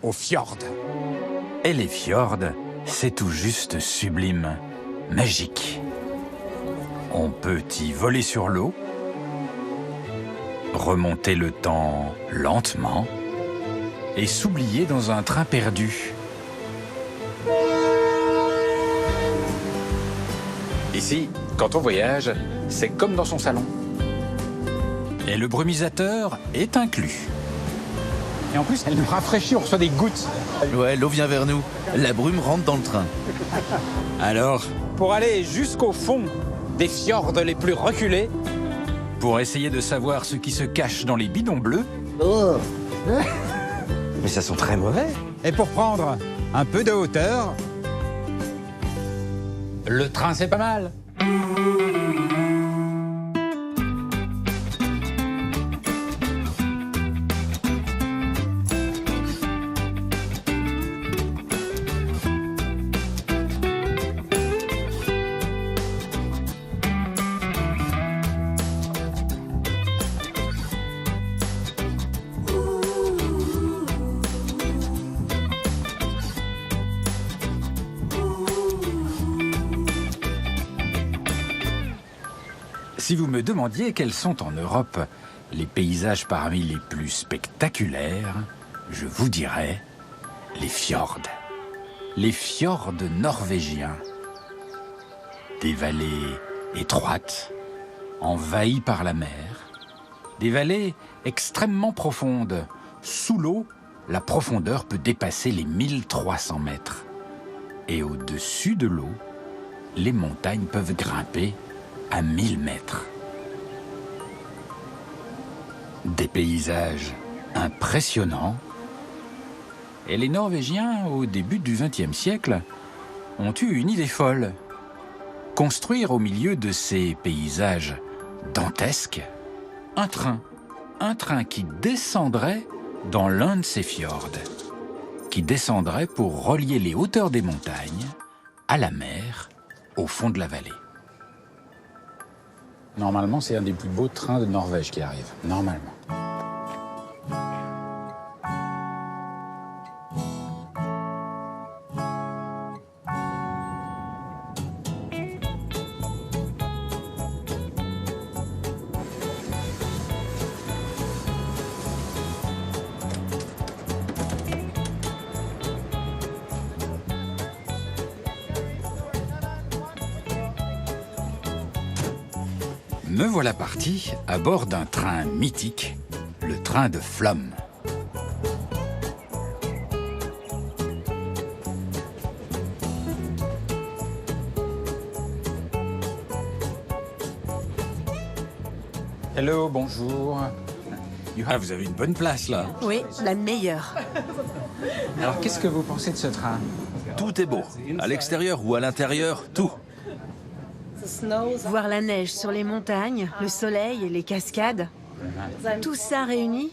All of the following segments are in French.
aux fjords. Et les fjords, c'est tout juste sublime, magique. On peut y voler sur l'eau, remonter le temps lentement et s'oublier dans un train perdu. Ici, quand on voyage, c'est comme dans son salon. Et le brumisateur est inclus. Et en plus, elle nous rafraîchit, on reçoit des gouttes. Ouais, l'eau vient vers nous. La brume rentre dans le train. Alors, Pour aller jusqu'au fond des fjords les plus reculés, pour essayer de savoir ce qui se cache dans les bidons bleus, Oh. Mais ça sent très mauvais. et pour prendre un peu de hauteur, le train c'est pas mal. si vous me demandiez quels sont en Europe les paysages parmi les plus spectaculaires, je vous dirais les fjords. Les fjords norvégiens. Des vallées étroites, envahies par la mer. Des vallées extrêmement profondes. Sous l'eau, la profondeur peut dépasser les 1300 mètres. Et au-dessus de l'eau, les montagnes peuvent grimper à 1000 mètres. Des paysages impressionnants. Et les Norvégiens, au début du XXe siècle, ont eu une idée folle. Construire au milieu de ces paysages dantesques un train qui descendrait dans l'un de ces fjords, qui descendrait pour relier les hauteurs des montagnes à la mer, au fond de la vallée. Normalement, c'est un des plus beaux trains de Norvège qui arrive. Normalement. Me voilà parti à bord d'un train mythique, le train de Flåm. Hello, bonjour. Ah, vous avez une bonne place là. Oui, la meilleure. Alors, qu'est-ce que vous pensez de ce train? Tout est beau. À l'extérieur ou à l'intérieur, tout. Voir la neige sur les montagnes, le soleil et les cascades, tout ça réuni.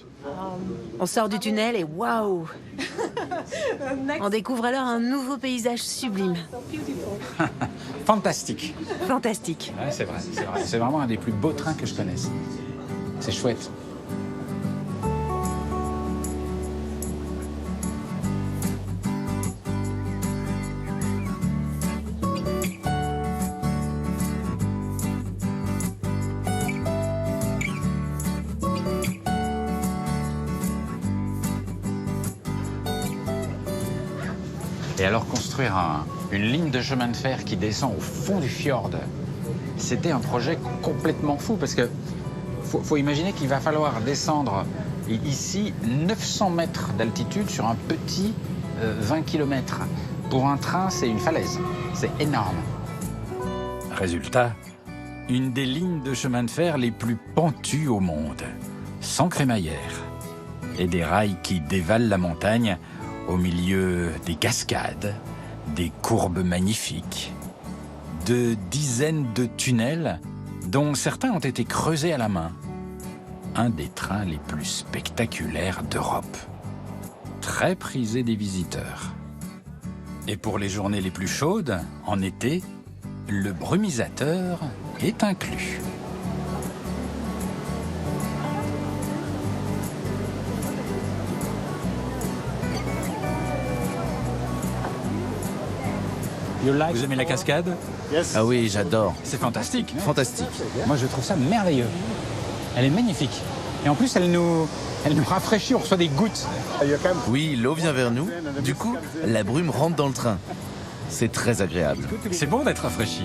On sort du tunnel et waouh! On découvre alors un nouveau paysage sublime. Fantastique. Fantastique. Ouais, c'est vrai, c'est vrai. C'est vraiment un des plus beaux trains que je connaisse. C'est chouette. Et alors construire une ligne de chemin de fer qui descend au fond du fjord, c'était un projet complètement fou parce que faut imaginer qu'il va falloir descendre ici 900 mètres d'altitude sur un petit 20 km. Pour un train, c'est une falaise. C'est énorme. Résultat, une des lignes de chemin de fer les plus pentues au monde, sans crémaillère, et des rails qui dévalent la montagne au milieu des cascades, des courbes magnifiques, de dizaines de tunnels dont certains ont été creusés à la main. Un des trains les plus spectaculaires d'Europe, très prisé des visiteurs. Et pour les journées les plus chaudes, en été, le brumisateur est inclus. Vous aimez la cascade? Ah oui, j'adore. C'est fantastique. Fantastique. Moi, je trouve ça merveilleux. Elle est magnifique. Et en plus, elle nous rafraîchit, on reçoit des gouttes. Oui, l'eau vient vers nous. Du coup, la brume rentre dans le train. C'est très agréable. C'est bon d'être rafraîchi.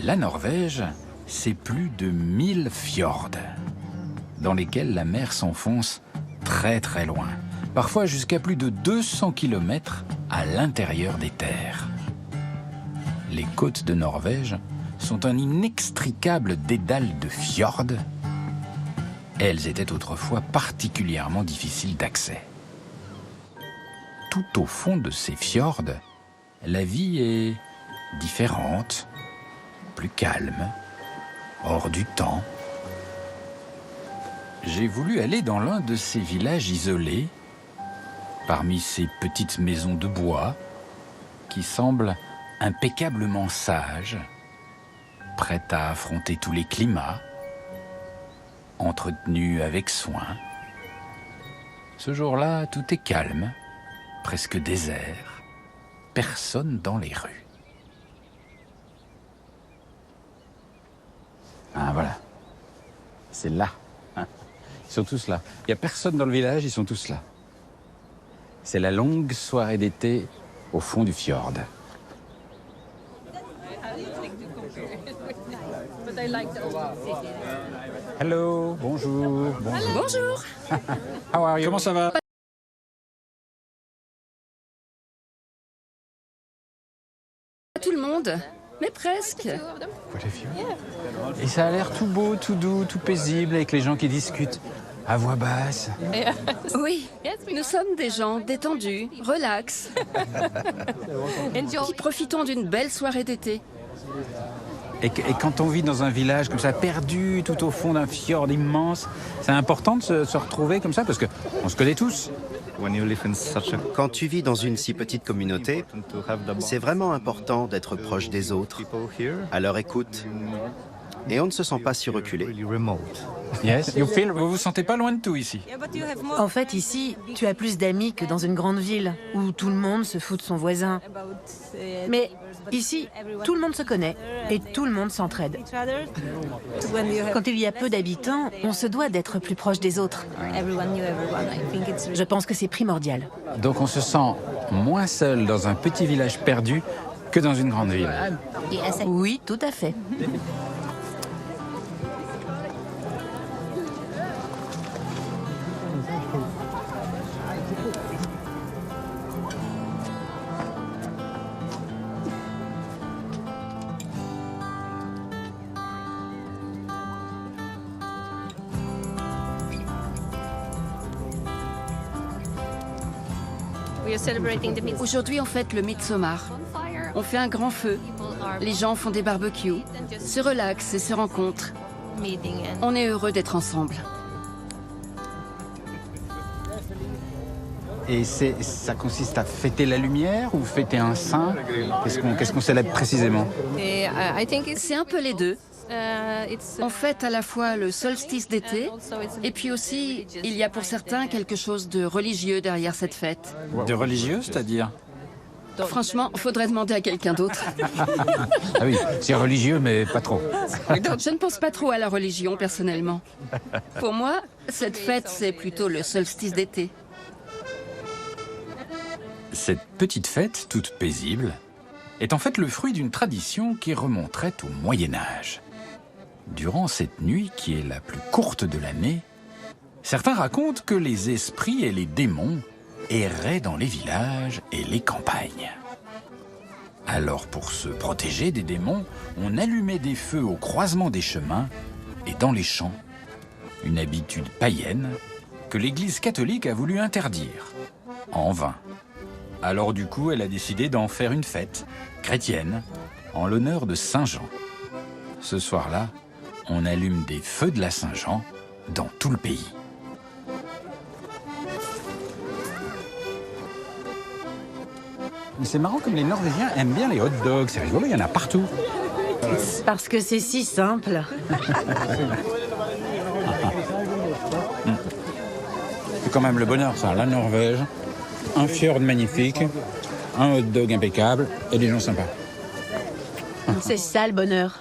La Norvège, c'est plus de 1000 fjords, dans lesquels la mer s'enfonce très très loin, parfois jusqu'à plus de 200 km à l'intérieur des terres. Les côtes de Norvège sont un inextricable dédale de fjords. Elles étaient autrefois particulièrement difficiles d'accès. Tout au fond de ces fjords, la vie est différente, plus calme, hors du temps. J'ai voulu aller dans l'un de ces villages isolés, parmi ces petites maisons de bois qui semblent impeccablement sages, prêtes à affronter tous les climats, entretenues avec soin. Ce jour-là, tout est calme, presque désert, personne dans les rues. Ah voilà, c'est là. Ils sont tous là. Il n'y a personne dans le village, ils sont tous là. C'est la longue soirée d'été au fond du fjord. Hello, bonjour. Bonjour. How are you? Comment ça va? Pas tout le monde, mais presque. Et ça a l'air tout beau, tout doux, tout paisible avec les gens qui discutent à voix basse. Oui, nous sommes des gens détendus, relax, qui profitons d'une belle soirée d'été. Et quand on vit dans un village comme ça, perdu tout au fond d'un fjord immense, c'est important de se retrouver comme ça parce qu'on se connaît tous. Quand tu vis dans une si petite communauté, c'est vraiment important d'être proche des autres, à leur écoute. Et on ne se sent pas si reculé. Yes, vous vous sentez pas loin de tout ici. En fait, ici, tu as plus d'amis que dans une grande ville où tout le monde se fout de son voisin. Mais ici, tout le monde se connaît et tout le monde s'entraide. Quand il y a peu d'habitants, on se doit d'être plus proche des autres. Je pense que c'est primordial. Donc on se sent moins seul dans un petit village perdu que dans une grande ville. Oui, tout à fait. Aujourd'hui, on fête le Midsommar. On fait un grand feu. Les gens font des barbecues, se relaxent et se rencontrent. On est heureux d'être ensemble. Et ça consiste à fêter la lumière ou fêter un saint? Qu'est-ce qu'on célèbre précisément? C'est un peu les deux. On fête à la fois le solstice d'été, et puis aussi, il y a pour certains quelque chose de religieux derrière cette fête. De religieux, c'est-à-dire? Franchement, faudrait demander à quelqu'un d'autre. Ah oui, c'est religieux, mais pas trop. Je ne pense pas trop à la religion, personnellement. Pour moi, cette fête, c'est plutôt le solstice d'été. Cette petite fête, toute paisible, est en fait le fruit d'une tradition qui remonterait au Moyen-Âge. Durant cette nuit, qui est la plus courte de l'année, certains racontent que les esprits et les démons erraient dans les villages et les campagnes. Alors, pour se protéger des démons, on allumait des feux au croisement des chemins et dans les champs. Une habitude païenne que l'Église catholique a voulu interdire, en vain. Alors du coup, elle a décidé d'en faire une fête chrétienne en l'honneur de Saint Jean. Ce soir-là, on allume des feux de la Saint-Jean dans tout le pays. C'est marrant comme les Norvégiens aiment bien les hot dogs. C'est rigolo, il y en a partout. Parce que c'est si simple. C'est quand même le bonheur, ça. La Norvège, un fjord magnifique, un hot dog impeccable et des gens sympas. C'est ça le bonheur.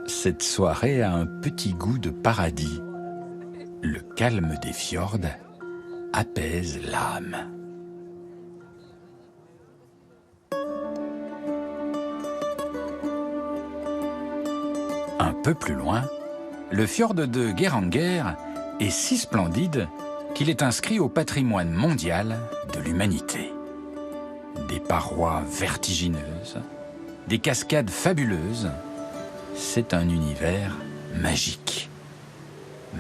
Cette soirée a un petit goût de paradis. Le calme des fjords apaise l'âme. Un peu plus loin, le fjord de Geiranger est si splendide qu'il est inscrit au patrimoine mondial de l'humanité. Des parois vertigineuses, des cascades fabuleuses, c'est un univers magique.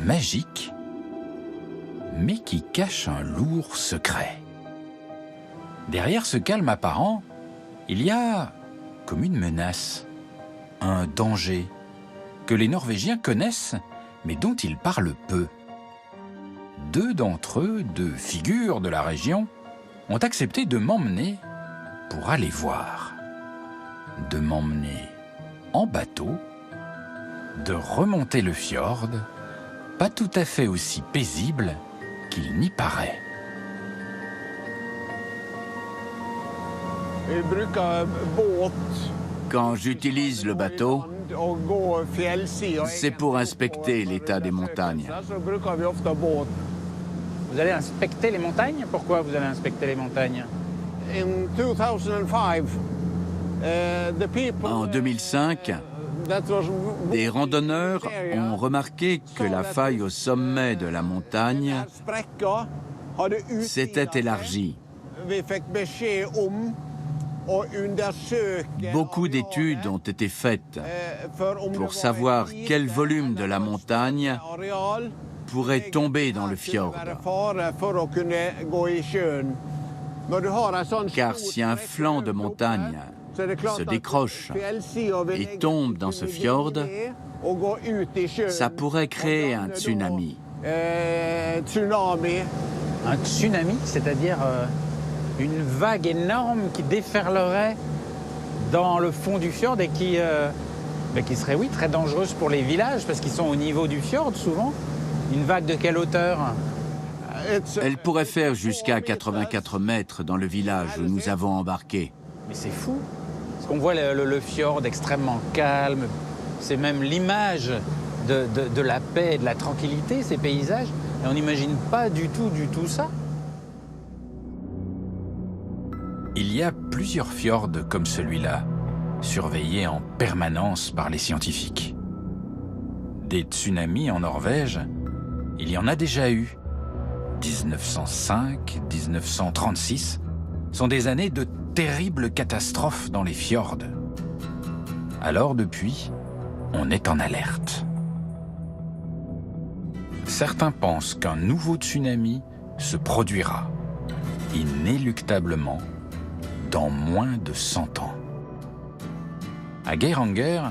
Magique, mais qui cache un lourd secret. Derrière ce calme apparent, il y a comme une menace, un danger que les Norvégiens connaissent, mais dont ils parlent peu. Deux d'entre eux, deux figures de la région, ont accepté de m'emmener pour aller voir. De m'emmener en bateau, de remonter le fjord, pas tout à fait aussi paisible qu'il n'y paraît. Quand j'utilise le bateau, c'est pour inspecter l'état des montagnes. Vous allez inspecter les montagnes? Pourquoi vous allez inspecter les montagnes? En 2005, des randonneurs ont remarqué que la faille au sommet de la montagne s'était élargie. Beaucoup d'études ont été faites pour savoir quel volume de la montagne pourrait tomber dans le fjord. Car si un flanc de montagne se décroche et tombe dans ce fjord, ça pourrait créer un tsunami. Un tsunami, c'est-à-dire une vague énorme qui déferlerait dans le fond du fjord et qui serait, oui, très dangereuse pour les villages parce qu'ils sont au niveau du fjord souvent. Une vague de quelle hauteur? Elle pourrait faire jusqu'à 84 mètres dans le village où nous avons embarqué. Mais c'est fou, parce qu'on voit le fjord extrêmement calme. C'est même l'image de la paix et de la tranquillité, ces paysages. Et on n'imagine pas du tout ça. Il y a plusieurs fjords comme celui-là, surveillés en permanence par les scientifiques. Des tsunamis en Norvège, il y en a déjà eu. 1905, 1936 sont des années de terribles catastrophes dans les fjords. Alors depuis, on est en alerte. Certains pensent qu'un nouveau tsunami se produira, inéluctablement, dans moins de 100 ans. À Geiranger,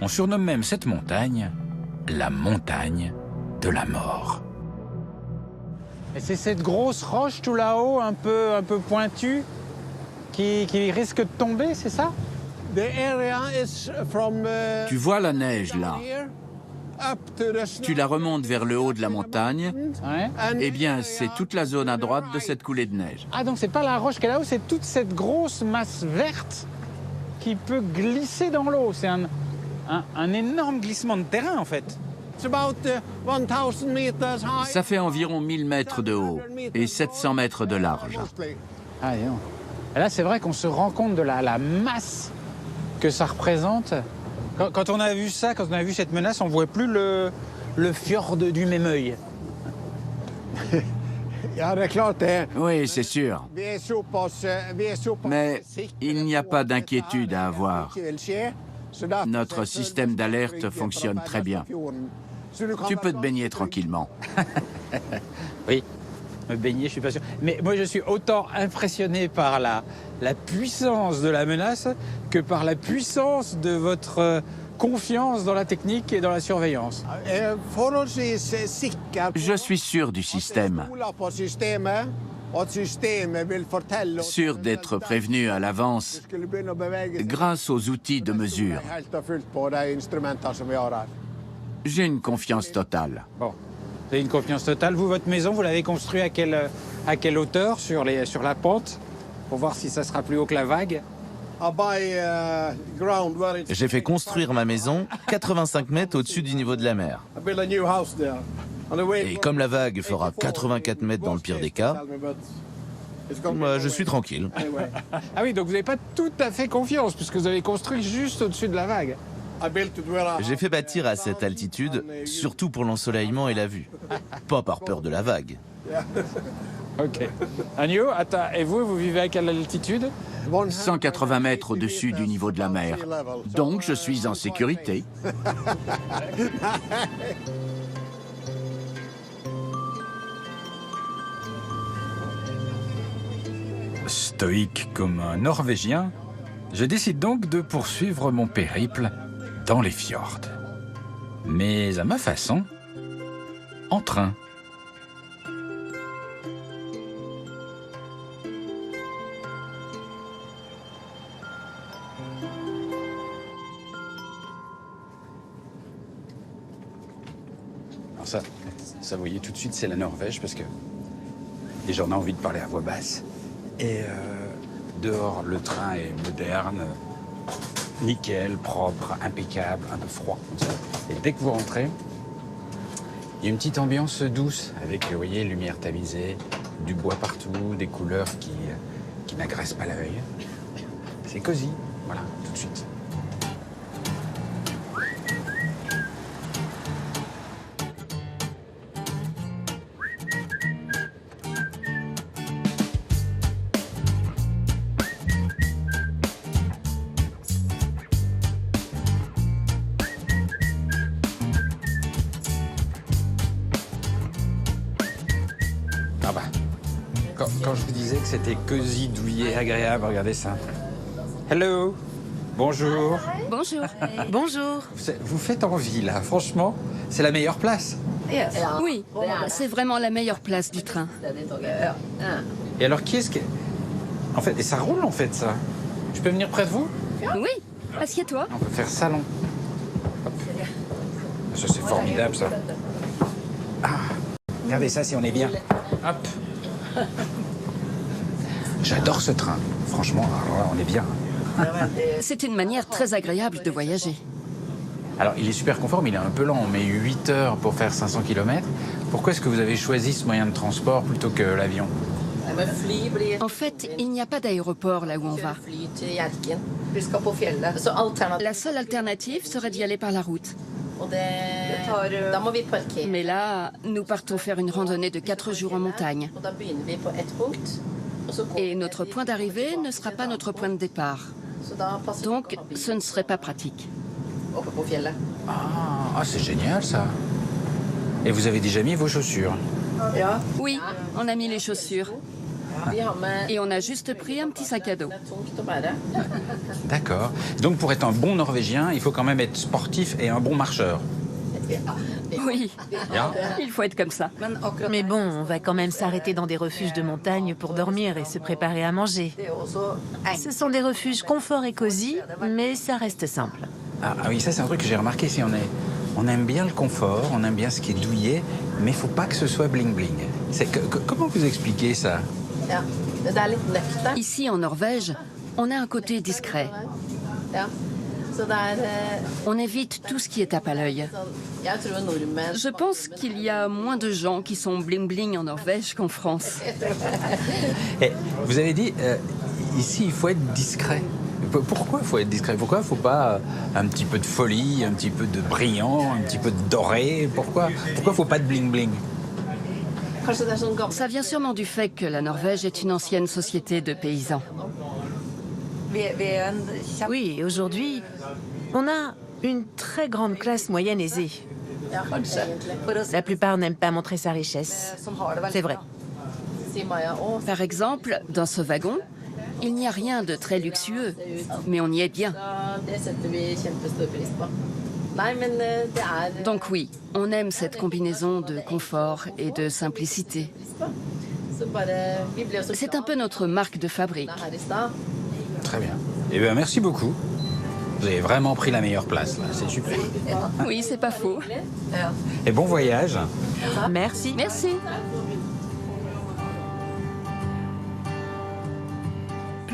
on surnomme même cette montagne la montagne de la mort. Et c'est cette grosse roche tout là-haut, un peu pointue, qui risque de tomber, c'est ça? Tu vois la neige là? Tu la remontes vers le haut de la montagne, Ouais. eh bien c'est toute la zone à droite de cette coulée de neige. Ah, donc c'est pas la roche qui est là-haut, c'est toute cette grosse masse verte qui peut glisser dans l'eau. C'est un énorme glissement de terrain, en fait. Ça fait environ 1000 mètres de haut et 700 mètres de large. Ah, dis donc. Et là, c'est vrai qu'on se rend compte de la masse que ça représente. Quand on a vu ça, quand on a vu cette menace, on ne voit plus le fjord du Memøy. Oui, c'est sûr. Mais il n'y a pas d'inquiétude à avoir. Notre système d'alerte fonctionne très bien. Tu peux te baigner tranquillement. Oui. Me baigner, je suis pas sûr. Mais moi, je suis autant impressionné par la puissance de la menace que par la puissance de votre confiance dans la technique et dans la surveillance. Je suis sûr du système, sûr d'être prévenu à l'avance grâce aux outils de mesure. J'ai une confiance totale. Bon, vous avez une confiance totale. Vous, votre maison, vous l'avez construite à quelle hauteur sur la pente pour voir si ça sera plus haut que la vague? J'ai fait construire ma maison 85 mètres au-dessus du niveau de la mer. Et comme la vague fera 84 mètres dans le pire des cas, moi, je suis tranquille. Ah oui, donc vous n'avez pas tout à fait confiance puisque vous avez construit juste au-dessus de la vague. J'ai fait bâtir à cette altitude, surtout pour l'ensoleillement et la vue. Pas par peur de la vague. Ok. Agnew, attends, et vous vivez à quelle altitude? 180 mètres au-dessus du niveau de la mer. Donc je suis en sécurité. Stoïque comme un Norvégien, je décide donc de poursuivre mon périple dans les fjords. Mais à ma façon, en train. Alors ça, vous voyez tout de suite, c'est la Norvège parce que déjà on a envie de parler à voix basse. Et dehors, le train est moderne, nickel, propre, impeccable, un peu froid. Et dès que vous rentrez, il y a une petite ambiance douce avec, vous voyez, lumière tamisée, du bois partout, des couleurs qui n'agressent pas l'œil. C'est cosy, voilà, tout de suite. Ah bah, quand je vous disais que c'était cosy, douillet, agréable, regardez ça. Hello, bonjour. Bonjour. Bonjour. Vous faites envie là, franchement, c'est la meilleure place. Oui, c'est vraiment la meilleure place du train. Et alors qui est-ce qui... En fait, et ça roule en fait ça. Je peux venir près de vous? Oui, assieds-toi. On peut faire salon. Hop. Ça c'est formidable ça. Ah, regardez ça si on est bien. Hop. J'adore ce train. Franchement, alors là, on est bien. C'est une manière très agréable de voyager. Alors, il est super confort, mais il est un peu lent. On met 8 heures pour faire 500 km. Pourquoi est-ce que vous avez choisi ce moyen de transport plutôt que l'avion? En fait, il n'y a pas d'aéroport là où on va. La seule alternative serait d'y aller par la route. Mais là, nous partons faire une randonnée de 4 jours en montagne. Et notre point d'arrivée ne sera pas notre point de départ. Donc, ce ne serait pas pratique. Ah, c'est génial ça. Et vous avez déjà mis vos chaussures? Oui, on a mis les chaussures. Et on a juste pris un petit sac à dos. D'accord. Donc pour être un bon Norvégien, il faut quand même être sportif et un bon marcheur. Oui, il faut être comme ça. Mais bon, on va quand même s'arrêter dans des refuges de montagne pour dormir et se préparer à manger. Ce sont des refuges confort et cosy, mais ça reste simple. Ah oui, ça c'est un truc que j'ai remarqué ici. On aime bien le confort, on aime bien ce qui est douillet, mais il faut pas que ce soit bling-bling. Comment vous expliquez ça? Ici, en Norvège, on a un côté discret. On évite tout ce qui est tape à l'œil. Je pense qu'il y a moins de gens qui sont bling-bling en Norvège qu'en France. Et vous avez dit, ici, il faut être discret. Pourquoi il faut être discret? Pourquoi il ne faut pas un petit peu de folie, un petit peu de brillant, un petit peu de doré? Pourquoi il ne faut pas de bling-bling? Ça vient sûrement du fait que la Norvège est une ancienne société de paysans. Oui, et aujourd'hui, on a une très grande classe moyenne aisée. La plupart n'aiment pas montrer sa richesse. C'est vrai. Par exemple, dans ce wagon, il n'y a rien de très luxueux, mais on y est bien. Donc oui, on aime cette combinaison de confort et de simplicité. C'est un peu notre marque de fabrique. Très bien. Eh bien, merci beaucoup. Vous avez vraiment pris la meilleure place, là. C'est super. Oui, c'est pas faux. Et bon voyage. Merci. Merci.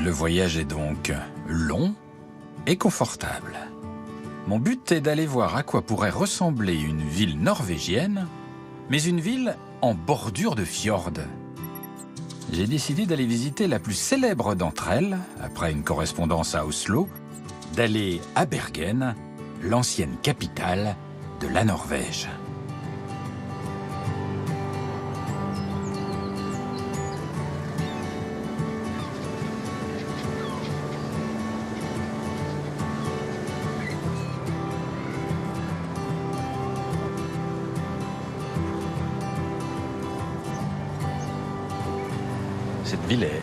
Le voyage est donc long et confortable. Mon but est d'aller voir à quoi pourrait ressembler une ville norvégienne, mais une ville en bordure de fjord. J'ai décidé d'aller visiter la plus célèbre d'entre elles, après une correspondance à Oslo, d'aller à Bergen, l'ancienne capitale de la Norvège. Cette ville est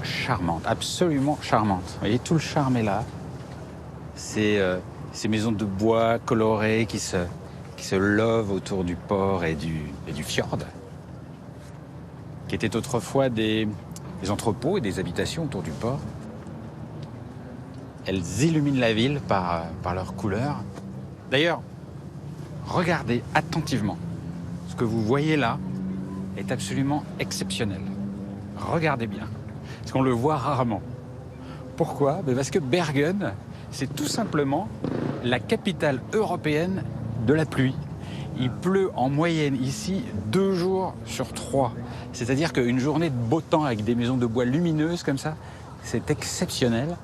charmante, absolument charmante. Vous voyez, tout le charme est là. Ces maisons de bois colorées qui se lovent autour du port et du fjord, qui étaient autrefois des entrepôts et des habitations autour du port. Elles illuminent la ville par leurs couleurs. D'ailleurs, regardez attentivement. Ce que vous voyez là est absolument exceptionnel. Regardez bien, parce qu'on le voit rarement. Pourquoi? Parce que Bergen, c'est tout simplement la capitale européenne de la pluie. Il pleut en moyenne ici 2 jours sur 3. C'est-à-dire qu'une journée de beau temps avec des maisons de bois lumineuses comme ça, c'est exceptionnel.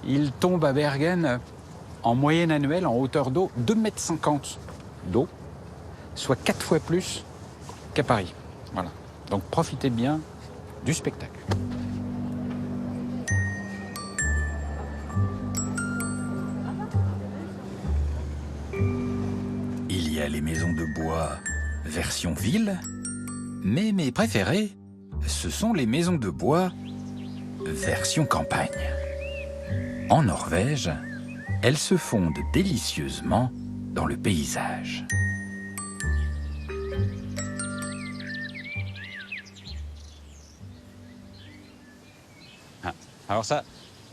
Il tombe à Bergen en moyenne annuelle, en hauteur d'eau, 2,50 m d'eau, soit 4 fois plus qu'à Paris. Voilà. Donc profitez bien du spectacle. Il y a les maisons de bois version ville, mais mes préférées, ce sont les maisons de bois version campagne. En Norvège, elles se fondent délicieusement dans le paysage. Alors ça,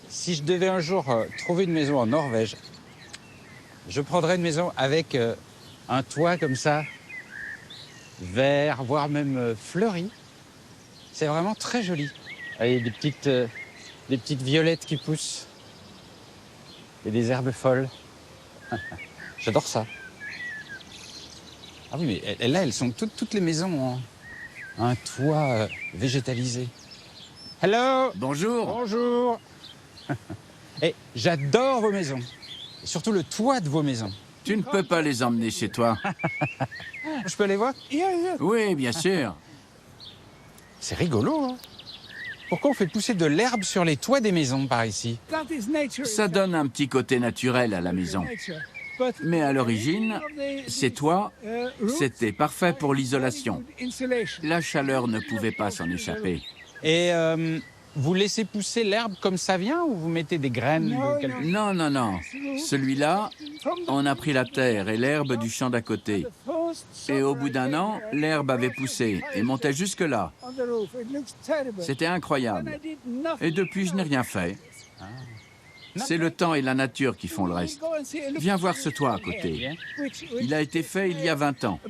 si je devais un jour trouver une maison en Norvège, je prendrais une maison avec un toit comme ça, vert, voire même fleuri. C'est vraiment très joli. Avec des petites violettes qui poussent et des herbes folles. J'adore ça. Ah oui, mais là, elles sont toutes les maisons ont un toit végétalisé. Hello! Bonjour. Bonjour! Et j'adore vos maisons. Et surtout le toit de vos maisons. Tu ne peux pas les emmener chez toi. Je peux les voir? Oui, bien sûr. C'est rigolo, hein? Pourquoi on fait pousser de l'herbe sur les toits des maisons par ici? Ça donne un petit côté naturel à la maison. Mais à l'origine, ces toits, c'était parfait pour l'isolation. La chaleur ne pouvait pas s'en échapper. Et vous laissez pousser l'herbe comme ça vient ou vous mettez des graines de quelque... Non, non, non. Celui-là, on a pris la terre et l'herbe du champ d'à côté. Et au bout d'1 an, l'herbe avait poussé et montait jusque-là. C'était incroyable. Et depuis, je n'ai rien fait. C'est le temps et la nature qui font le reste. Viens voir ce toit à côté. Il a été fait il y a 20 ans.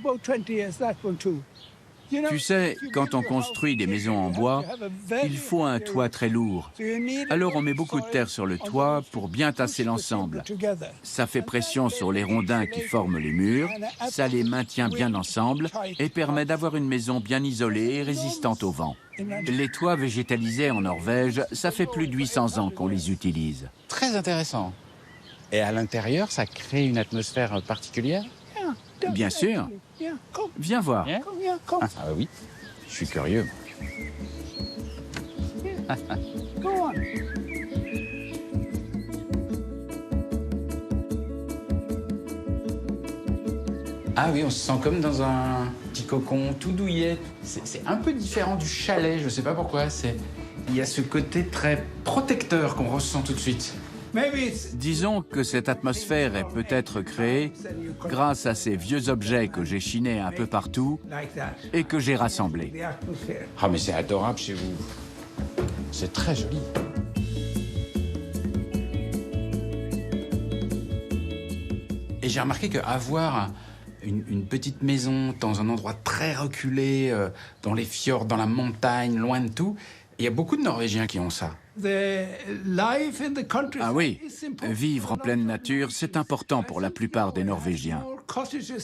Tu sais, quand on construit des maisons en bois, il faut un toit très lourd. Alors on met beaucoup de terre sur le toit pour bien tasser l'ensemble. Ça fait pression sur les rondins qui forment les murs, ça les maintient bien ensemble et permet d'avoir une maison bien isolée et résistante au vent. Les toits végétalisés en Norvège, ça fait plus de 800 ans qu'on les utilise. Très intéressant. Et à l'intérieur, ça crée une atmosphère particulière? Bien sûr. Viens voir. Ah oui, je suis curieux. Ah oui, on se sent comme dans un petit cocon tout douillet. C'est un peu différent du chalet, je sais pas pourquoi. Il y a ce côté très protecteur qu'on ressent tout de suite. Disons que cette atmosphère est peut-être créée grâce à ces vieux objets que j'ai chinés un peu partout et que j'ai rassemblés. Ah mais c'est adorable chez vous. C'est très joli. Et j'ai remarqué qu'avoir une petite maison dans un endroit très reculé, dans les fjords, dans la montagne, loin de tout, il y a beaucoup de Norvégiens qui ont ça. Ah oui, vivre en pleine nature, c'est important pour la plupart des Norvégiens.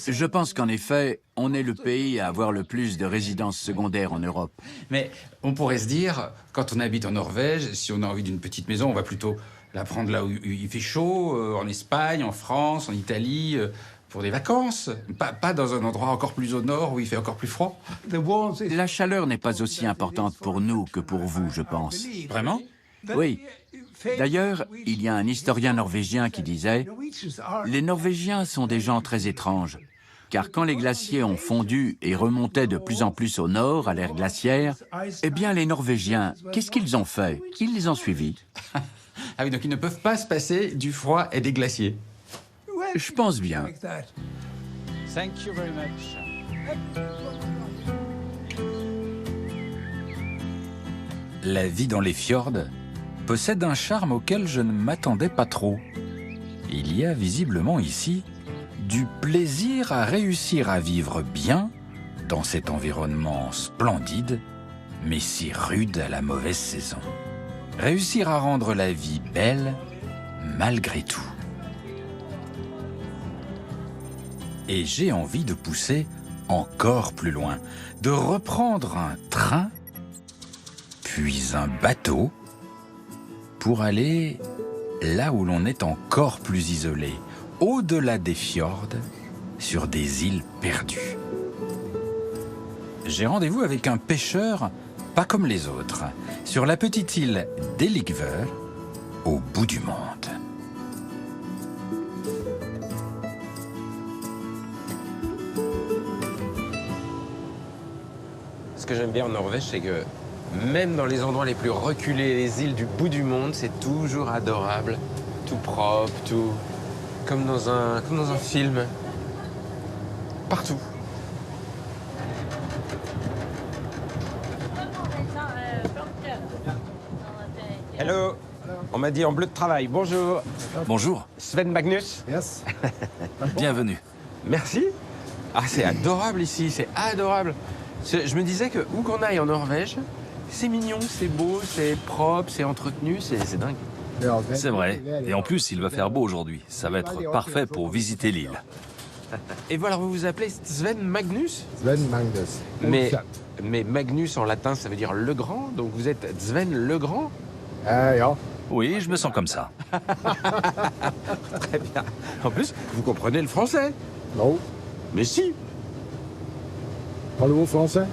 Je pense qu'en effet, on est le pays à avoir le plus de résidences secondaires en Europe. Mais on pourrait se dire, quand on habite en Norvège, si on a envie d'une petite maison, on va plutôt la prendre là où il fait chaud, en Espagne, en France, en Italie, pour des vacances. Pas dans un endroit encore plus au nord où il fait encore plus froid. La chaleur n'est pas aussi importante pour nous que pour vous, je pense. Vraiment ? Oui. D'ailleurs, il y a un historien norvégien qui disait « Les Norvégiens sont des gens très étranges, car quand les glaciers ont fondu et remontaient de plus en plus au nord, à l'ère glaciaire, eh bien les Norvégiens, qu'est-ce qu'ils ont fait? Ils les ont suivis. » Ah oui, donc ils ne peuvent pas se passer du froid et des glaciers. Je pense bien. Thank you very much. La vie dans les fjords possède un charme auquel je ne m'attendais pas trop. Il y a visiblement ici du plaisir à réussir à vivre bien dans cet environnement splendide, mais si rude à la mauvaise saison. Réussir à rendre la vie belle malgré tout. Et j'ai envie de pousser encore plus loin, de reprendre un train, puis un bateau, pour aller là où l'on est encore plus isolé, au-delà des fjords, sur des îles perdues. J'ai rendez-vous avec un pêcheur pas comme les autres, sur la petite île d'Eligver, au bout du monde. Ce que j'aime bien en Norvège, c'est que même dans les endroits les plus reculés, les îles du bout du monde, c'est toujours adorable, tout propre, tout comme dans un film. Partout. Hello. On m'a dit en bleu de travail. Bonjour. Bonjour. Sven Magnus. Yes. Bienvenue. Merci. Ah, c'est adorable ici, c'est adorable. Je me disais que où qu'on aille en Norvège, c'est mignon, c'est beau, c'est propre, c'est entretenu, c'est dingue. C'est vrai. Et en plus, il va faire beau aujourd'hui. Ça va être parfait pour visiter l'île. Et voilà, vous vous appelez Sven Magnus? Sven Magnus. Mais Magnus en latin, ça veut dire le grand, donc vous êtes Sven le grand? Oui, je me sens comme ça. Très bien. En plus, vous comprenez le français? Non. Mais si. Parlez-vous français?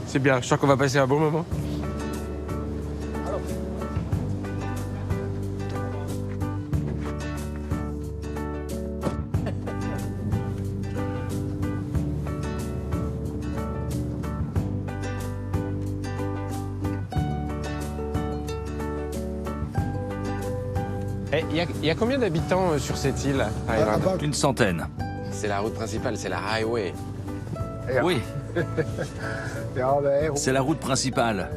C'est bien, je sens qu'on va passer un bon moment. Il y a combien d'habitants sur cette île, Ireland? Une centaine. C'est la route principale, c'est la highway. Oui. C'est la route principale.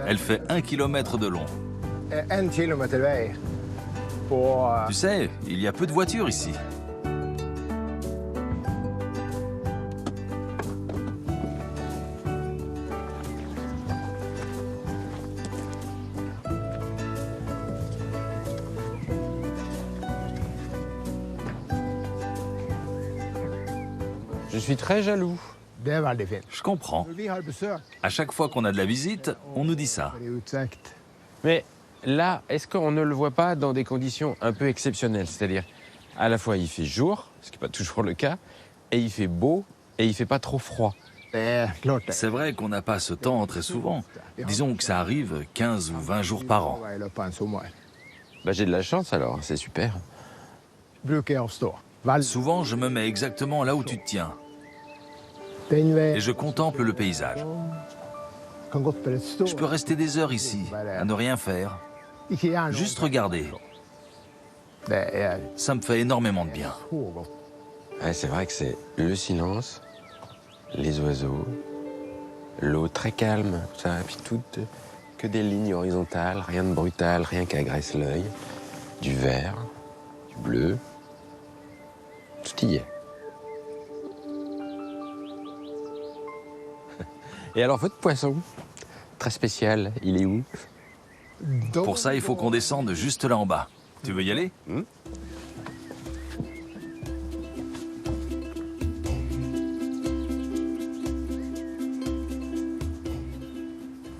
Elle fait 1 kilomètre de long. Tu sais, il y a peu de voitures ici. Je suis très jaloux. Je comprends. À chaque fois qu'on a de la visite, on nous dit ça. Mais là, est-ce qu'on ne le voit pas dans des conditions un peu exceptionnelles? C'est-à-dire, à la fois il fait jour, ce qui n'est pas toujours le cas, et il fait beau, et il fait pas trop froid. C'est vrai qu'on n'a pas ce temps très souvent. Disons que ça arrive 15 ou 20 jours par an. Bah, j'ai de la chance alors, c'est super. Souvent, je me mets exactement là où tu te tiens. Et je contemple le paysage. Je peux rester des heures ici, à ne rien faire. Juste regarder. Ça me fait énormément de bien. Ouais, c'est vrai que c'est le silence, les oiseaux, l'eau très calme, ça, et puis que des lignes horizontales, rien de brutal, rien qui agresse l'œil, du vert, du bleu, tout y est. Et alors votre poisson, très spécial, il est où? Pour ça, il faut qu'on descende juste là en bas. Tu veux y aller?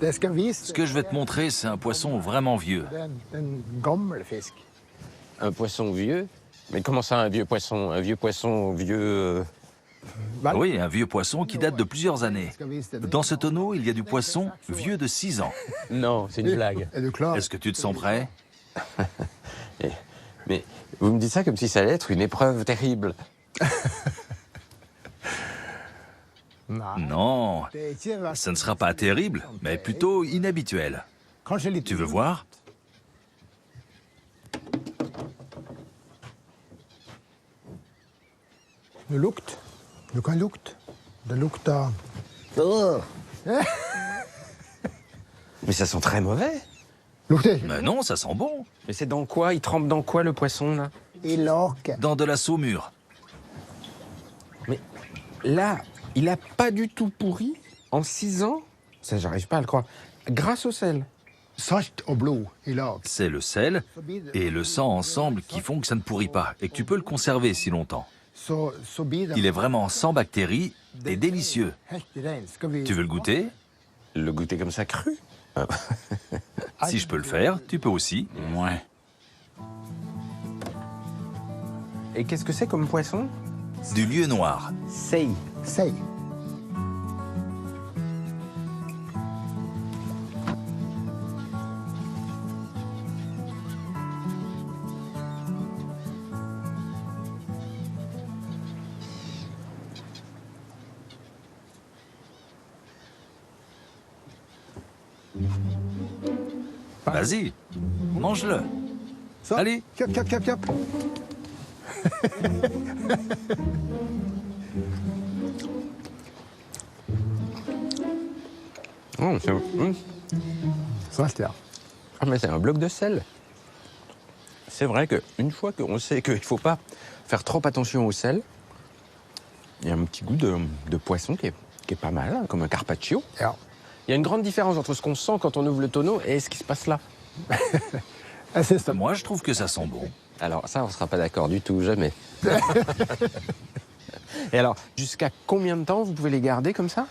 Ce que je vais te montrer, c'est un poisson vraiment vieux. Un poisson vieux? Mais comment ça, un vieux poisson? Un vieux poisson vieux... Oui, un vieux poisson qui date de plusieurs années. Dans ce tonneau, il y a du poisson vieux de 6 ans. Non, c'est une blague. Est-ce que tu te sens prêt? Mais vous me dites ça comme si ça allait être une épreuve terrible. Non, ça ne sera pas terrible, mais plutôt inhabituel. Tu veux voir? Mais ça sent très mauvais. Mais non, ça sent bon. Mais c'est dans quoi? Il trempe dans quoi, le poisson, là? Dans de la saumure. Mais là, il a pas du tout pourri en 6 ans? Ça, j'arrive pas à le croire. Grâce au sel. C'est le sel et le sang ensemble qui font que ça ne pourrit pas et que tu peux le conserver si longtemps. Il est vraiment sans bactéries et délicieux. Tu veux le goûter? Le goûter comme ça cru? Si je peux le faire, tu peux aussi. Ouais. Et qu'est-ce que c'est comme poisson? Du lieu noir. Sei. Vas-y, mange-le. Allez. Oh, ah, mais c'est un bloc de sel. C'est vrai qu'une fois qu'on sait qu'il ne faut pas faire trop attention au sel, il y a un petit goût de poisson qui est pas mal, hein, comme un carpaccio. Il y a une grande différence entre ce qu'on sent quand on ouvre le tonneau et ce qui se passe là. Moi, je trouve que ça sent bon. Alors ça, on ne sera pas d'accord du tout, jamais. Et alors, jusqu'à combien de temps vous pouvez les garder comme ça?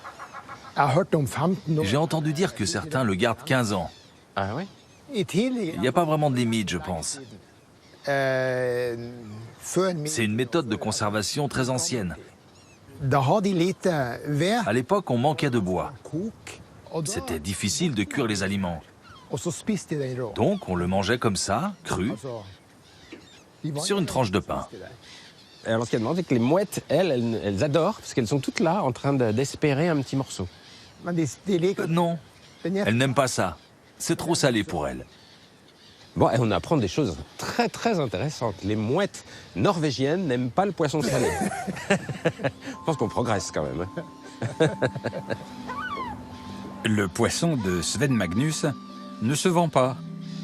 J'ai entendu dire que certains le gardent 15 ans. Ah oui? Il n'y a pas vraiment de limite, je pense. C'est une méthode de conservation très ancienne. À l'époque, on manquait de bois. C'était difficile de cuire les aliments. Donc, on le mangeait comme ça, cru, sur une tranche de pain. Et alors, ce qu'il y a de marrant, c'est que les mouettes, elles adorent, parce qu'elles sont toutes là, en train d'espérer un petit morceau. Non, elles n'aiment pas ça. C'est trop salé pour elles. Bon, et on apprend des choses très, très intéressantes. Les mouettes norvégiennes n'aiment pas le poisson salé. Je pense qu'on progresse quand même. Le poisson de Sven Magnus ne se vend pas.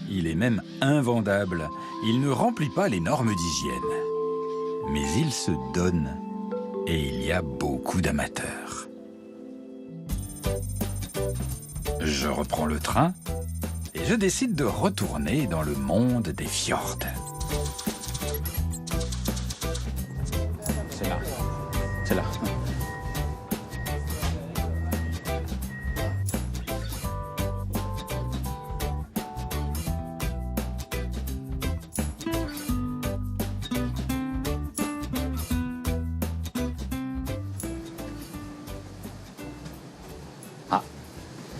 Il est même invendable. Il ne remplit pas les normes d'hygiène. Mais il se donne. Et il y a beaucoup d'amateurs. Je reprends le train et je décide de retourner dans le monde des fjords. C'est là. C'est là.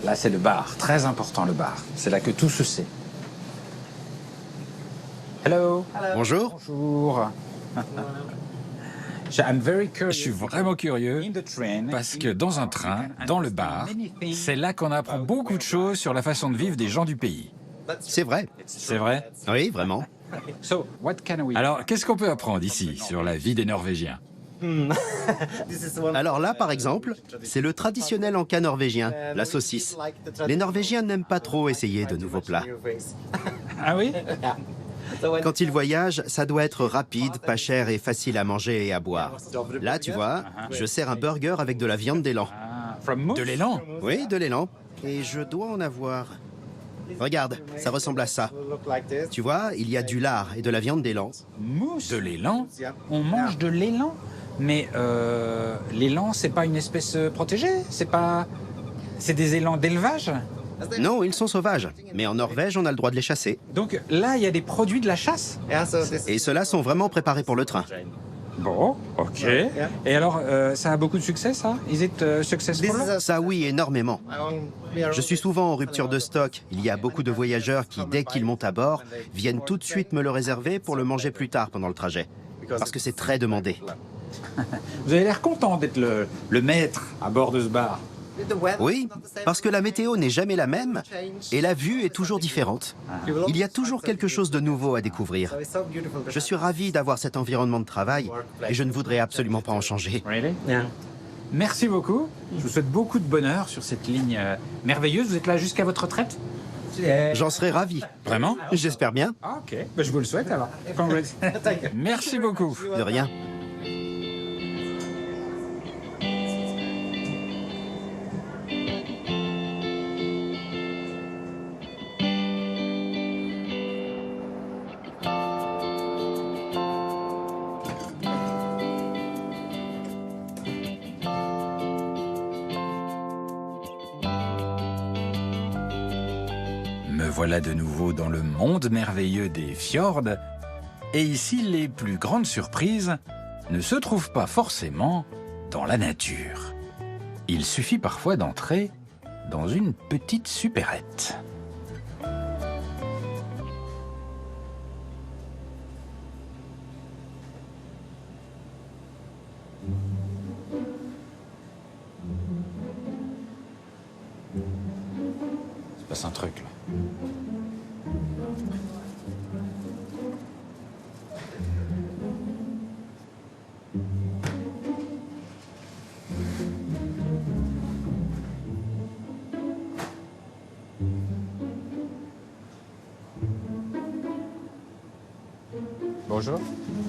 Là, c'est le bar. Très important, le bar. C'est là que tout se sait. Hello. Bonjour. Bonjour. Je suis vraiment curieux parce que dans un train, dans le bar, c'est là qu'on apprend beaucoup de choses sur la façon de vivre des gens du pays. C'est vrai. C'est vrai? Oui, vraiment. Alors, qu'est-ce qu'on peut apprendre ici sur la vie des Norvégiens? Alors là, par exemple, c'est le traditionnel encas norvégien, la saucisse. Les Norvégiens n'aiment pas trop essayer de nouveaux plats. Ah oui? Quand ils voyagent, ça doit être rapide, pas cher et facile à manger et à boire. Là, tu vois, je sers un burger avec de la viande d'élan. De l'élan? Oui, de l'élan. Et je dois en avoir... Regarde, ça ressemble à ça. Tu vois, il y a du lard et de la viande d'élan. De l'élan? On mange de l'élan? Mais l'élan, c'est pas une espèce protégée? C'est pas... C'est des élans d'élevage? Non, ils sont sauvages. Mais en Norvège, on a le droit de les chasser. Donc là, il y a des produits de la chasse? Et ceux-là sont vraiment préparés pour le train. Bon, ok. Et alors, ça a beaucoup de succès, ça? Is it successful? Ça, oui, énormément. Je suis souvent en rupture de stock. Il y a beaucoup de voyageurs qui, dès qu'ils montent à bord, viennent tout de suite me le réserver pour le manger plus tard pendant le trajet. Parce que c'est très demandé. Vous avez l'air content d'être le maître à bord de ce bar. Oui, parce que la météo n'est jamais la même et la vue est toujours différente. Il y a toujours quelque chose de nouveau à découvrir. Je suis ravi d'avoir cet environnement de travail et je ne voudrais absolument pas en changer. Merci beaucoup. Je vous souhaite beaucoup de bonheur sur cette ligne merveilleuse. Vous êtes là jusqu'à votre retraite? J'en serais ravi. Vraiment? J'espère bien. Ah, ok. Ben, je vous le souhaite alors. Merci beaucoup. De rien. Me voilà de nouveau dans le monde merveilleux des fjords. Et ici, les plus grandes surprises ne se trouvent pas forcément dans la nature. Il suffit parfois d'entrer dans une petite supérette. Il se passe un truc là. Bonjour.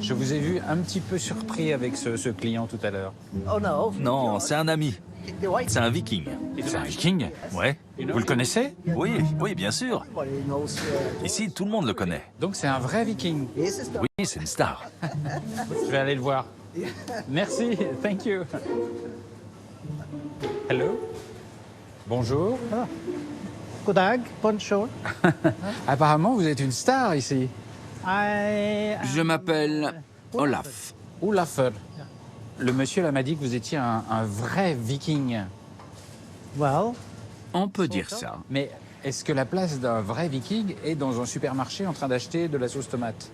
Je vous ai vu un petit peu surpris avec ce client tout à l'heure. Non, c'est un ami. C'est un viking. C'est un viking? Ouais. Vous le connaissez? Oui, oui, bien sûr. Ici, tout le monde le connaît. Donc c'est un vrai viking. Oui, c'est une star. Je vais aller le voir. Merci, thank you. Hello. Bonjour. Goddag, bonjour. Apparemment, vous êtes une star ici. Je m'appelle Olaf. Olafur. Le monsieur là m'a dit que vous étiez un vrai viking. Well, On peut dire ça. Mais est-ce que la place d'un vrai viking est dans un supermarché en train d'acheter de la sauce tomate?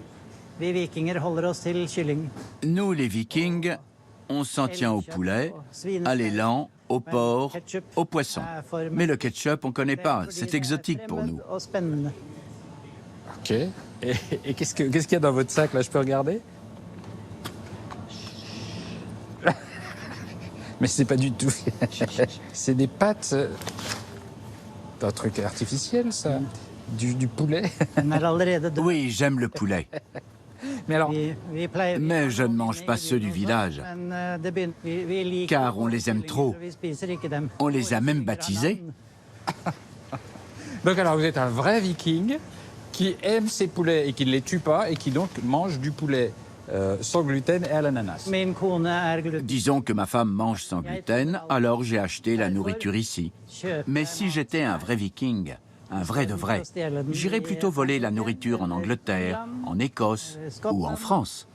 vi vikinger holder oss til kylling. Nous, les Vikings, on s'en tient au poulet, à l'élan, au porc, au poisson. Mais le ketchup, on connaît pas. C'est exotique pour nous. Og spennende. Ok. Et qu'est-ce qu'il y a dans votre sac là? Je peux regarder? Mais c'est pas du tout. C'est des pâtes d'un truc artificiel, ça. Du poulet. Den er allerede død. Oui, j'aime le poulet. Mais alors, Vi pleier Mais je ne mange pas ceux du village, Men det begynner vi liker car on les aime trop. Vi spiser ikke dem. On les a même baptisés. donc alors vous êtes un vrai viking qui aime ses poulets et qui ne les tue pas et qui donc mange du poulet sans gluten et à l'ananas. Min kone er gluten. Disons que ma femme mange sans gluten, alors j'ai acheté la nourriture ici. Mais si j'étais un vrai viking, un vrai de vrai, j'irais plutôt voler la nourriture en Angleterre, en Écosse ou en France.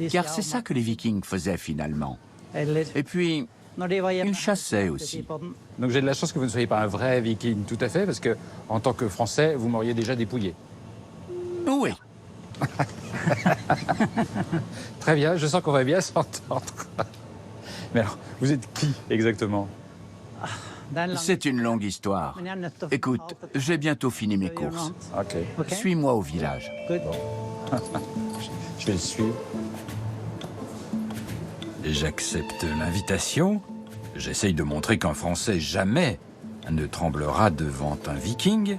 Car c'est ça que les vikings faisaient finalement. Eller Et puis, når de var hjemme. ils chassaient aussi. på den. Donc j'ai de la chance que vous ne soyez pas un vrai viking, tout à fait, parce que en tant que Français, vous m'auriez déjà dépouillé. Oui. Très bien, je sens qu'on va bien s'entendre. Mais alors, vous êtes qui exactement? C'est une longue histoire. Écoute, j'ai bientôt fini mes courses. Ok. Suis-moi au village. Je vais le suivre. J'accepte l'invitation. J'essaye de montrer qu'un Français jamais ne tremblera devant un Viking.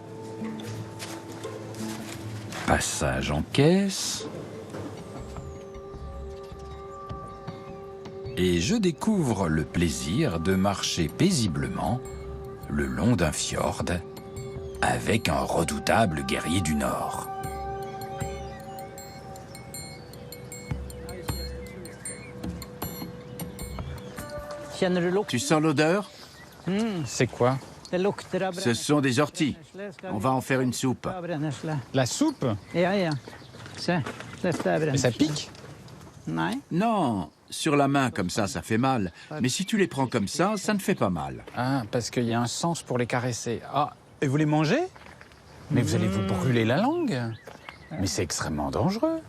Passage en caisse. Et je découvre le plaisir de marcher paisiblement le long d'un fjord avec un redoutable guerrier du Nord. Tu sens l'odeur? C'est quoi? Ce sont des orties. On va en faire une soupe. La soupe? Mais ça pique? Non, sur la main comme ça fait mal. Mais si tu les prends comme ça ne fait pas mal. Ah, parce qu'il y a un sens pour les caresser. Ah, et vous les mangez? Mais vous allez vous brûler la langue. Mais c'est extrêmement dangereux.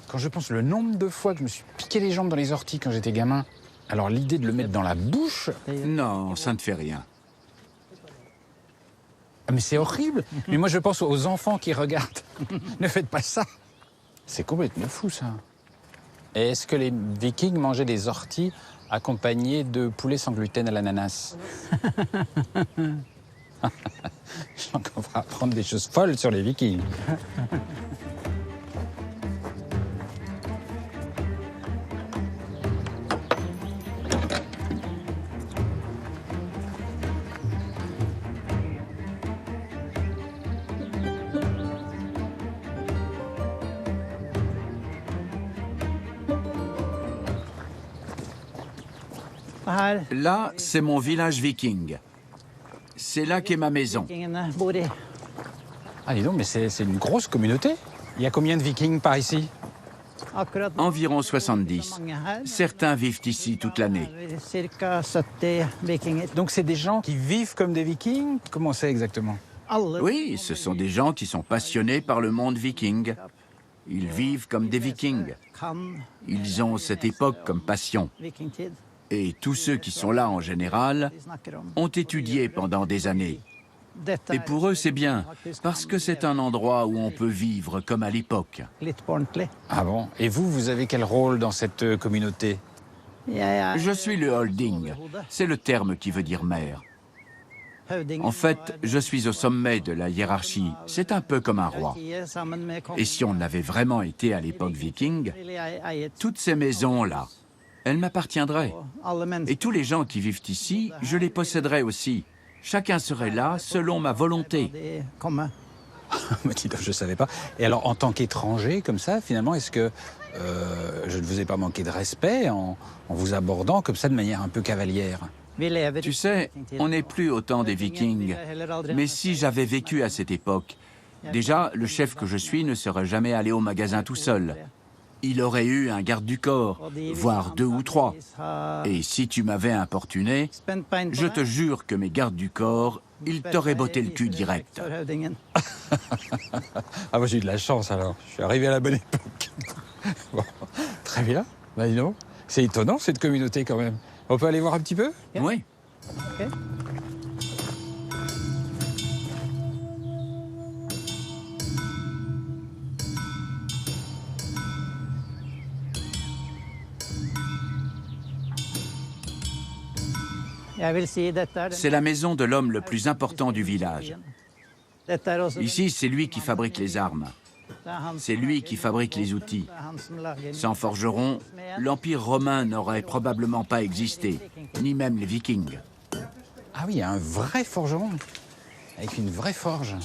Quand je pense le nombre de fois que je me suis piqué les jambes dans les orties quand j'étais gamin, alors l'idée de le mettre dans la bouche... Non, ça ne fait rien. Ah, mais c'est horrible. Mais moi, je pense aux enfants qui regardent. Ne faites pas ça. C'est complètement fou, ça. Et est-ce que les Vikings mangeaient des orties accompagnées de poulet sans gluten à l'ananas? Je sens qu'on va apprendre des choses folles sur les Vikings. Là, c'est mon village viking. C'est là qu'est ma maison. Ah, dis donc, mais c'est une grosse communauté. Il y a combien de Vikings par ici? Environ 70. Certains vivent ici toute l'année. Donc c'est des gens qui vivent comme des Vikings? Comment c'est exactement? Oui, ce sont des gens qui sont passionnés par le monde viking. Ils vivent comme des Vikings. Ils ont cette époque comme passion. Et tous ceux qui sont là en général ont étudié pendant des années. Et pour eux, c'est bien, parce que c'est un endroit où on peut vivre comme à l'époque. Ah bon? Et vous avez quel rôle dans cette communauté? Je suis le holding. C'est le terme qui veut dire maire. En fait, je suis au sommet de la hiérarchie. C'est un peu comme un roi. Et si on avait vraiment été à l'époque viking, toutes ces maisons-là, elles m'appartiendraient. Et tous les gens qui vivent ici, je les posséderais aussi. Chacun serait là selon ma volonté. Je ne savais pas. Et alors, en tant qu'étranger, comme ça, finalement, est-ce que je ne vous ai pas manqué de respect en vous abordant comme ça de manière un peu cavalière? Tu sais, on n'est plus au temps des Vikings. Mais si j'avais vécu à cette époque, déjà, le chef que je suis ne serait jamais allé au magasin tout seul. Il aurait eu un garde du corps, voire 2 ou 3. Et si tu m'avais importuné, je te jure que mes gardes du corps, ils t'auraient botté le cul direct. Ah, moi j'ai eu de la chance alors. Je suis arrivé à la bonne époque. Bon, très bien. Bah, dis donc, c'est étonnant cette communauté quand même. On peut aller voir un petit peu? Oui. Okay. C'est la maison de l'homme le plus important du village. Ici, c'est lui qui fabrique les armes. C'est lui qui fabrique les outils. Sans forgeron, l'Empire romain n'aurait probablement pas existé, ni même les Vikings. Ah oui, il y a un vrai forgeron, avec une vraie forge.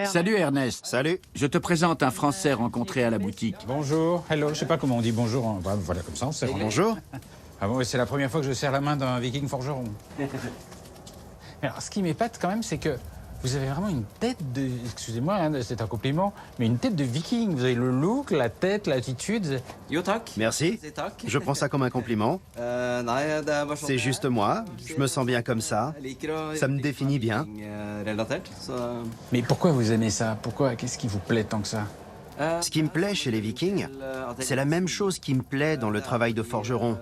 Salut Ernest. Salut. Je te présente un Français rencontré à la boutique. Bonjour, hello, je sais pas comment on dit bonjour, hein. Voilà, comme ça on sait. Bonjour. Ah bon, c'est la première fois que je serre la main d'un viking forgeron. Alors, ce qui m'épate quand même, c'est que vous avez vraiment une tête de... Excusez-moi, hein, c'est un compliment, mais une tête de viking. Vous avez le look, la tête, l'attitude. Merci. Je prends ça comme un compliment. C'est juste moi. Je me sens bien comme ça. Ça me définit bien. Mais pourquoi vous aimez ça? Pourquoi? Qu'est-ce qui vous plaît tant que ça? Ce qui me plaît chez les Vikings, c'est la même chose qui me plaît dans le travail de forgeron.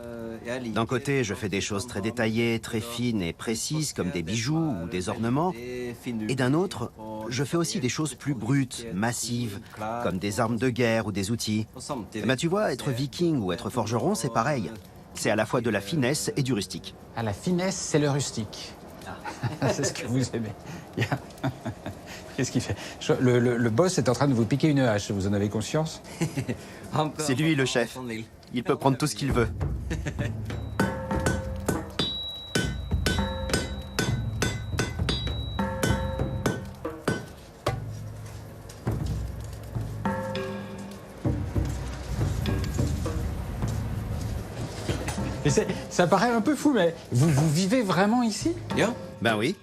D'un côté, je fais des choses très détaillées, très fines et précises, comme des bijoux ou des ornements. Et d'un autre, je fais aussi des choses plus brutes, massives, comme des armes de guerre ou des outils. Mais tu vois, être viking ou être forgeron, c'est pareil. C'est à la fois de la finesse et du rustique. Ah, la finesse, c'est le rustique. C'est ce que vous aimez. Qu'est-ce qu'il fait? Le boss est en train de vous piquer une hache, vous en avez conscience? C'est lui le chef. Il peut prendre tout ce qu'il veut. Et ça paraît un peu fou, mais vous vivez vraiment ici? Ben oui.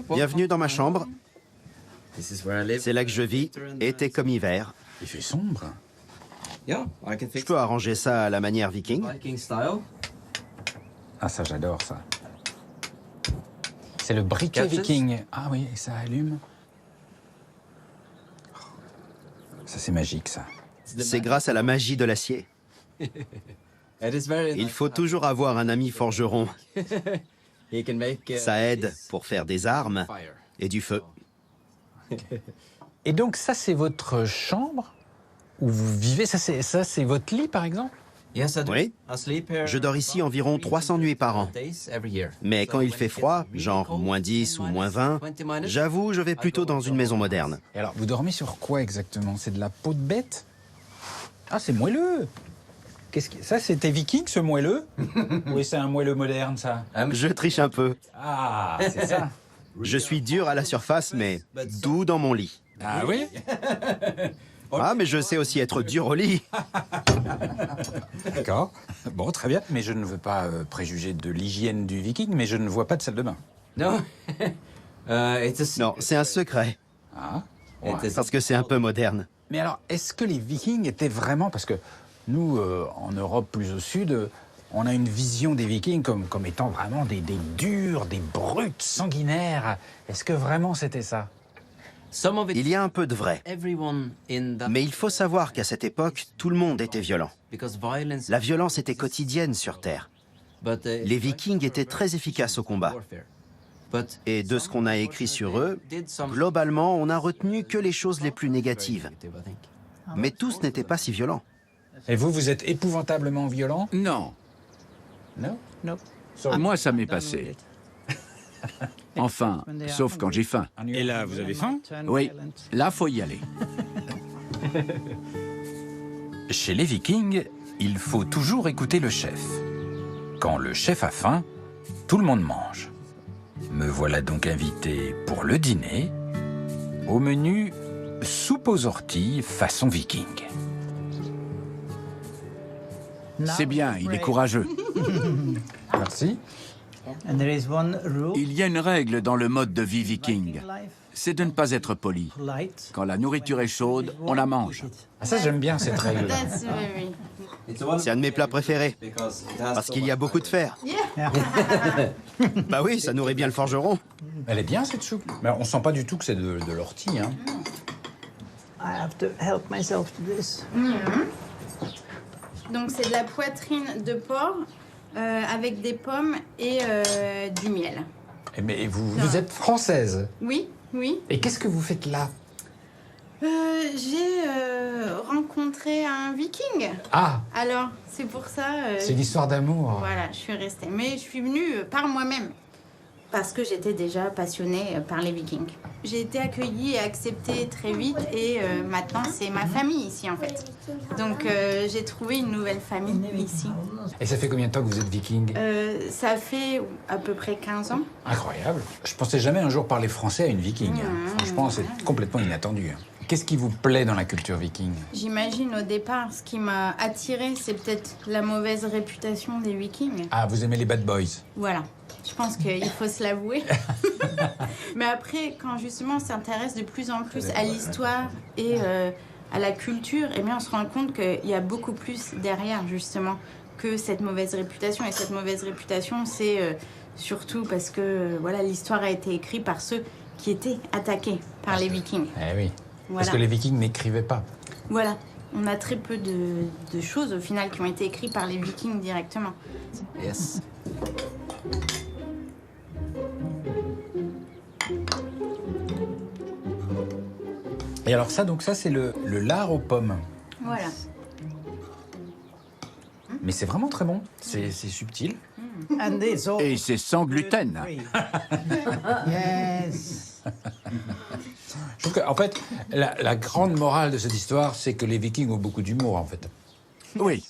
Bienvenue dans ma chambre. C'est là que je vis, été comme hiver. Il fait sombre. Je peux arranger ça à la manière viking. Ah, ça, j'adore ça. C'est le briquet viking. Ah oui, et ça allume. Ça, c'est magique, ça. C'est grâce à la magie de l'acier. Il faut toujours avoir un ami forgeron. Ça aide pour faire des armes et du feu. Et donc, ça, c'est votre chambre où vous vivez? Ça, c'est votre lit, par exemple? Oui. Je dors ici environ 300 nuits par an. Mais quand il fait froid, genre moins 10 ou moins 20, j'avoue, je vais plutôt dans une maison moderne. Et alors, vous dormez sur quoi exactement? C'est de la peau de bête? Ah, c'est moelleux! Ça, c'était viking, ce moelleux? Oui, c'est un moelleux moderne, ça. Je triche un peu. Ah, c'est ça. Je suis dur à la surface, mais doux dans mon lit. Ah oui? Ah, mais je sais aussi être dur au lit. D'accord. Bon, très bien. Mais je ne veux pas préjuger de l'hygiène du viking, mais je ne vois pas de salle de bain. Non. Non, c'est un secret. Ah. Parce que c'est un peu moderne. Mais alors, est-ce que les vikings étaient vraiment... Parce que nous, en Europe plus au sud, on a une vision des vikings comme étant vraiment des durs, des brutes, sanguinaires. Est-ce que vraiment c'était ça? Il y a un peu de vrai. Mais il faut savoir qu'à cette époque, tout le monde était violent. La violence était quotidienne sur Terre. Les Vikings étaient très efficaces au combat. Et de ce qu'on a écrit sur eux, globalement, on n'a retenu que les choses les plus négatives. Mais tous n'étaient pas si violents. Et vous êtes épouvantablement violent? Non. Non? Non. Moi, ça m'est passé. Enfin, sauf quand j'ai faim. Et là, vous avez faim? Oui, là, faut y aller. Chez les Vikings, il faut toujours écouter le chef. Quand le chef a faim, tout le monde mange. Me voilà donc invité pour le dîner. Au menu, soupe aux orties façon viking. C'est bien, il est courageux. Merci. Il y a une règle dans le mode de vie viking. C'est de ne pas être poli. Quand la nourriture est chaude, on la mange. Ah, ça, j'aime bien cette règle. C'est un de mes plats préférés. Parce qu'il y a beaucoup de fer. Bah oui, ça nourrit bien le forgeron. Elle est bien, cette soupe. Mais on sent pas du tout que c'est de l'ortie, hein. Donc c'est de la poitrine de porc avec des pommes et du miel. Mais vous êtes française? Oui, oui. Et qu'est-ce que vous faites là? J'ai rencontré un viking. Ah! Alors, c'est pour ça... c'est l'histoire d'amour. Voilà, je suis restée. Mais je suis venue par moi-même. Parce que j'étais déjà passionnée par les vikings. J'ai été accueillie et acceptée très vite et maintenant c'est ma famille ici en fait. Donc j'ai trouvé une nouvelle famille ici. Et ça fait combien de temps que vous êtes viking? Ça fait à peu près 15 ans. Incroyable. Je pensais jamais un jour parler français à une viking. Franchement, c'est complètement inattendu. Qu'est-ce qui vous plaît dans la culture viking? J'imagine au départ, ce qui m'a attirée, c'est peut-être la mauvaise réputation des vikings. Ah, vous aimez les bad boys? Voilà. Je pense qu'il faut se l'avouer. Mais après, quand justement on s'intéresse de plus en plus à l'histoire et à la culture, eh bien on se rend compte qu'il y a beaucoup plus derrière justement que cette mauvaise réputation. Et cette mauvaise réputation, c'est surtout parce que voilà, l'histoire a été écrite par ceux qui étaient attaqués par les vikings. Eh oui. Parce que les Vikings n'écrivaient pas. Voilà. On a très peu de choses, au final, qui ont été écrites par les Vikings directement. Yes. Et alors ça, donc ça, c'est le lard aux pommes. Voilà. Mais c'est vraiment très bon. C'est subtil. Et c'est sans gluten. Yes. Je trouve qu'en fait, la grande morale de cette histoire, c'est que les Vikings ont beaucoup d'humour, en fait. Oui,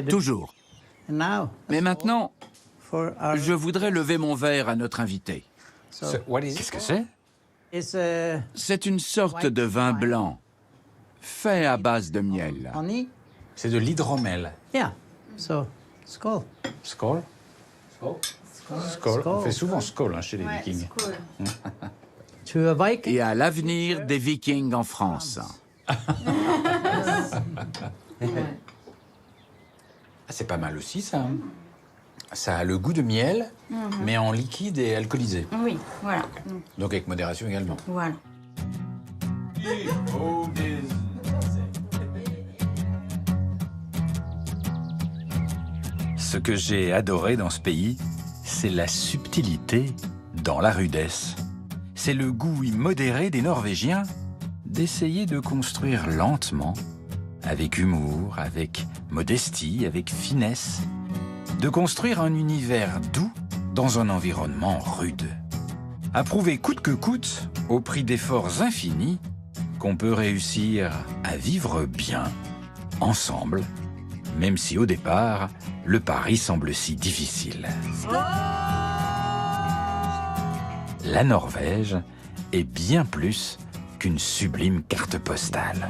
toujours. Now, Mais maintenant, for our je voudrais lever mon verre à notre invité. Qu'est-ce que c'est? is C'est une sorte de vin blanc, fait à base de miel. honey. C'est de l'hydromel. Yeah. So, skull. Skål. Skål. On fait souvent skål chez les Ouais, Vikings. c'est cool. To a Viking. Et à l'avenir des Vikings en France. Ah, c'est pas mal aussi, ça. Hein. Ça a le goût de miel, mais en liquide et alcoolisé. Oui, voilà. Donc avec modération également. Voilà. Ce que j'ai adoré dans ce pays, c'est la subtilité dans la rudesse. C'est le goût immodéré des Norvégiens d'essayer de construire lentement, avec humour, avec modestie, avec finesse, de construire un univers doux dans un environnement rude. À prouver coûte que coûte, au prix d'efforts infinis, qu'on peut réussir à vivre bien, ensemble, même si au départ, le pari semble si difficile. La Norvège est bien plus qu'une sublime carte postale.